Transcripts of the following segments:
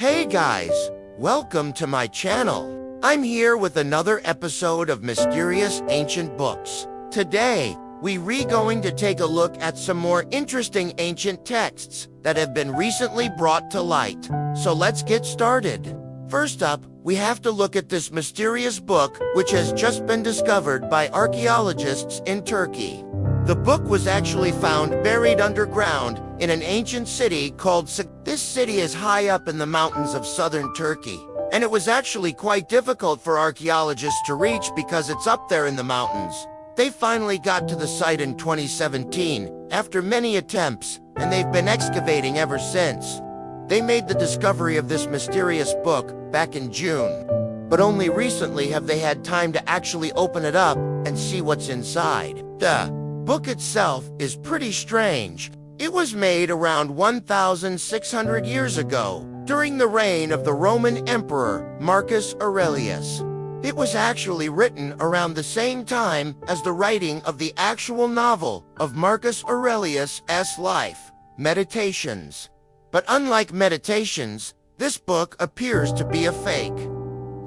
Hey guys, welcome to my channel. I'm here with another episode of Mysterious Ancient Books. Today, we're going to take a look at some more interesting ancient texts that have been recently brought to light. So let's get started. First up, we have to look at this mysterious book which has just been discovered by archaeologists in Turkey. The book was actually found buried underground in an ancient city called Suspence. This city is high up in the mountains of southern Turkey, and it was actually quite difficult for archaeologists to reach because it's up there in the mountains. They finally got to the site in 2017 after many attempts, and they've been excavating ever since. They made the discovery of this mysterious book back in June, but only recently have they had time to actually open it up and see what's inside. The book itself is pretty strange. It was made around 1,600 years ago, during the reign of the Roman Emperor Marcus Aurelius. It was actually written around the same time as the writing of the actual novel of Marcus Aurelius' life, Meditations. But unlike Meditations, this book appears to be a fake.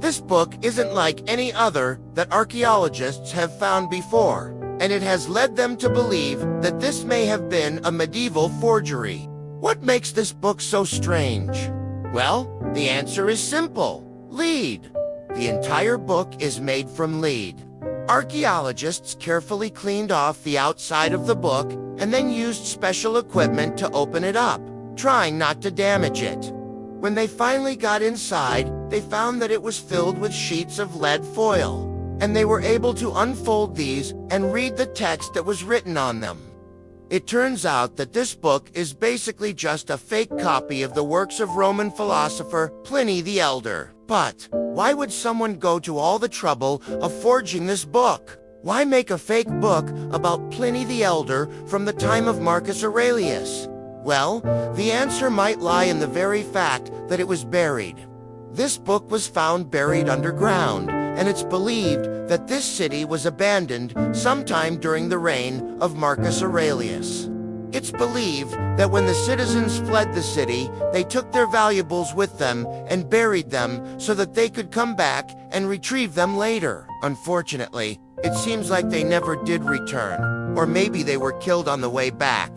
This book isn't like any other that archaeologists have found before, and it has led them to believe that this may have been a medieval forgery. What makes this book so strange? Well, the answer is simple: lead. The entire book is made from lead. Archaeologists carefully cleaned off the outside of the book and then used special equipment to open it up, trying not to damage it. When they finally got inside, they found that it was filled with sheets of lead foil, and they were able to unfold these and read the text that was written on them. It turns out that this book is basically just a fake copy of the works of Roman philosopher Pliny the Elder. But why would someone go to all the trouble of forging this book? Why make a fake book about Pliny the Elder from the time of Marcus Aurelius? Well, the answer might lie in the very fact that it was buried. This book was found buried underground, and it's believed that this city was abandoned sometime during the reign of Marcus Aurelius. It's believed that when the citizens fled the city, they took their valuables with them and buried them so that they could come back and retrieve them later. Unfortunately, it seems like they never did return, or maybe they were killed on the way back.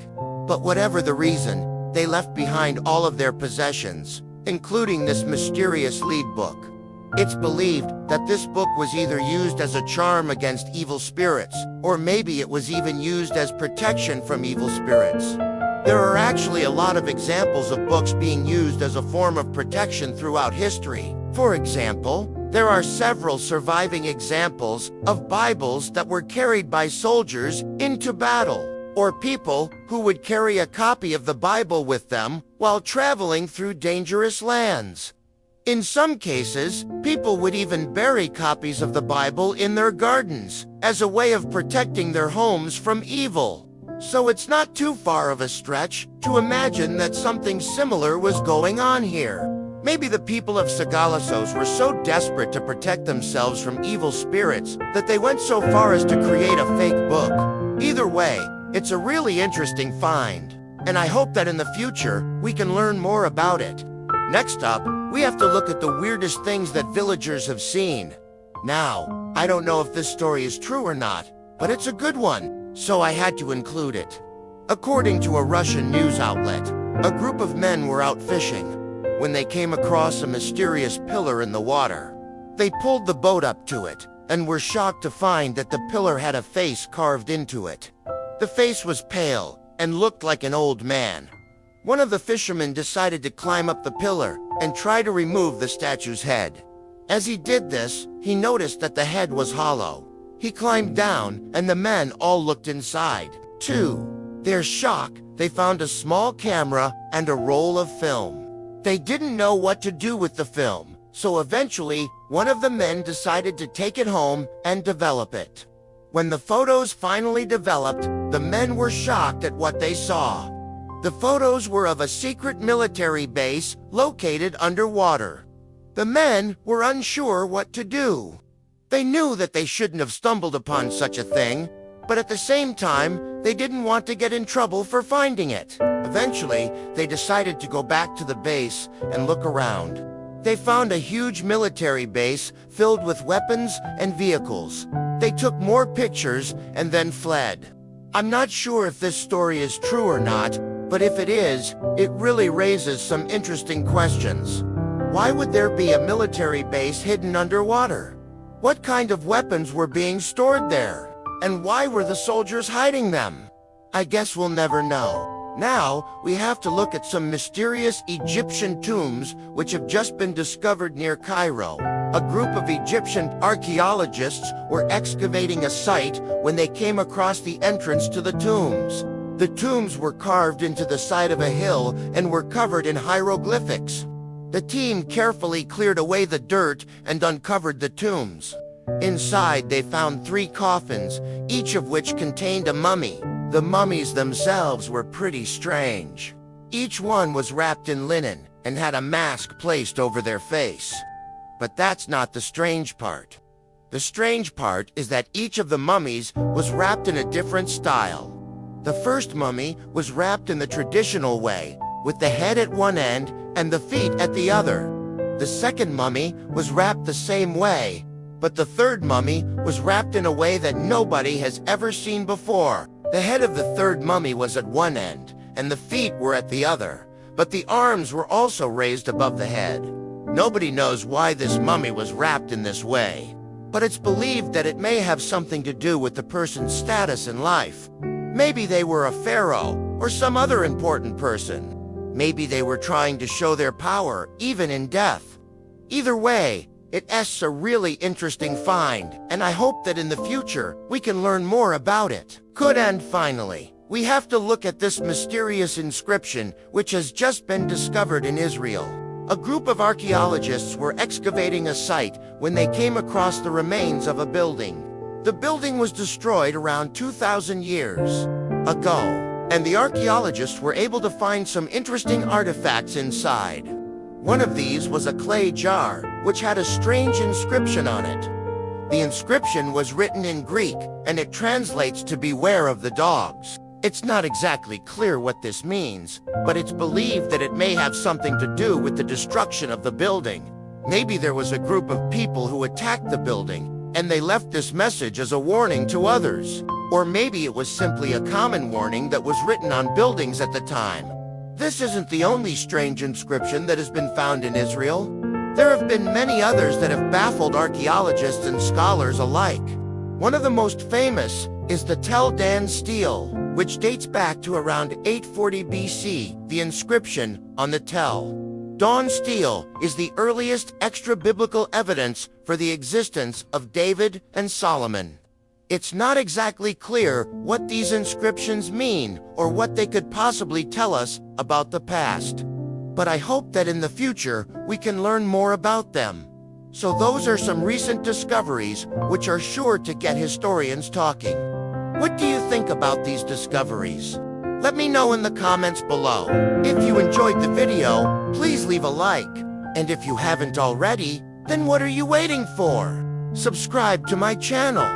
But whatever the reason, they left behind all of their possessions, including this mysterious lead book. It's believed that this book was either used as a charm against evil spirits, or maybe it was even used as protection from evil spirits. There are actually a lot of examples of books being used as a form of protection throughout history. For example, there are several surviving examples of Bibles that were carried by soldiers into battle, or people who would carry a copy of the Bible with them while traveling through dangerous lands. In some cases, people would even bury copies of the Bible in their gardens as a way of protecting their homes from evil. So it's not too far of a stretch to imagine that something similar was going on here. Maybe the people of Sagalassos were so desperate to protect themselves from evil spirits that they went so far as to create a fake book. Either way, it's a really interesting find, and I hope that in the future we can learn more about it. Next up, we have to look at the weirdest things that villagers have seen. Now, I don't know if this story is true or not, but it's a good one, so I had to include it. According to a Russian news outlet, a group of men were out fishing when they came across a mysterious pillar in the water. They pulled the boat up to it and were shocked to find that the pillar had a face carved into it. The face was pale and looked like an old man. One of the fishermen decided to climb up the pillar and try to remove the statue's head. As he did this, he noticed that the head was hollow. He climbed down, and the men all looked inside. To their shock, they found a small camera and a roll of film. They didn't know what to do with the film, so eventually, one of the men decided to take it home and develop it. When the photos finally developed, the men were shocked at what they saw. The photos were of a secret military base located underwater. The men were unsure what to do. They knew that they shouldn't have stumbled upon such a thing, but at the same time, they didn't want to get in trouble for finding it. Eventually, they decided to go back to the base and look around. They found a huge military base filled with weapons and vehicles. They took more pictures and then fled. I'm not sure if this story is true or not, but if it is, it really raises some interesting questions. Why would there be a military base hidden underwater? What kind of weapons were being stored there? And why were the soldiers hiding them? I guess we'll never know. Now, we have to look at some mysterious Egyptian tombs which have just been discovered near Cairo. A group of Egyptian archaeologists were excavating a site when they came across the entrance to the tombs. The tombs were carved into the side of a hill and were covered in hieroglyphics. The team carefully cleared away the dirt and uncovered the tombs. Inside, they found 3 coffins, each of which contained a mummy. The mummies themselves were pretty strange. Each one was wrapped in linen and had a mask placed over their face. But that's not the strange part. The strange part is that each of the mummies was wrapped in a different style. The first mummy was wrapped in the traditional way, with the head at one end and the feet at the other. The second mummy was wrapped the same way, but the third mummy was wrapped in a way that nobody has ever seen before. The head of the third mummy was at one end, and the feet were at the other, but the arms were also raised above the head. Nobody knows why this mummy was wrapped in this way, but it's believed that it may have something to do with the person's status in life. Maybe they were a pharaoh or some other important person. Maybe they were trying to show their power, even in death. Either way, it's a really interesting find, and I hope that in the future, we can learn more about it. And finally, we have to look at this mysterious inscription, which has just been discovered in Israel. A group of archaeologists were excavating a site when they came across the remains of a building. The building was destroyed around 2,000 years ago, and the archaeologists were able to find some interesting artifacts inside. One of these was a clay jar, which had a strange inscription on it. The inscription was written in Greek, and it translates to "Beware of the dogs." It's not exactly clear what this means, but it's believed that it may have something to do with the destruction of the building. Maybe there was a group of people who attacked the building, and they left this message as a warning to others. Or maybe it was simply a common warning that was written on buildings at the time. This isn't the only strange inscription that has been found in Israel. There have been many others that have baffled archaeologists and scholars alike. One of the most famous is the Tel Dan stele, which dates back to around 840 BC. The inscription on the Tel Dan stele is the earliest extra-biblical evidence for the existence of David and Solomon. It's not exactly clear what these inscriptions mean or what they could possibly tell us about the past. But I hope that in the future we can learn more about them. So those are some recent discoveries which are sure to get historians talking. What do you think about these discoveries? Let me know in the comments below. If you enjoyed the video, please leave a like. And if you haven't already, then what are you waiting for? Subscribe to my channel.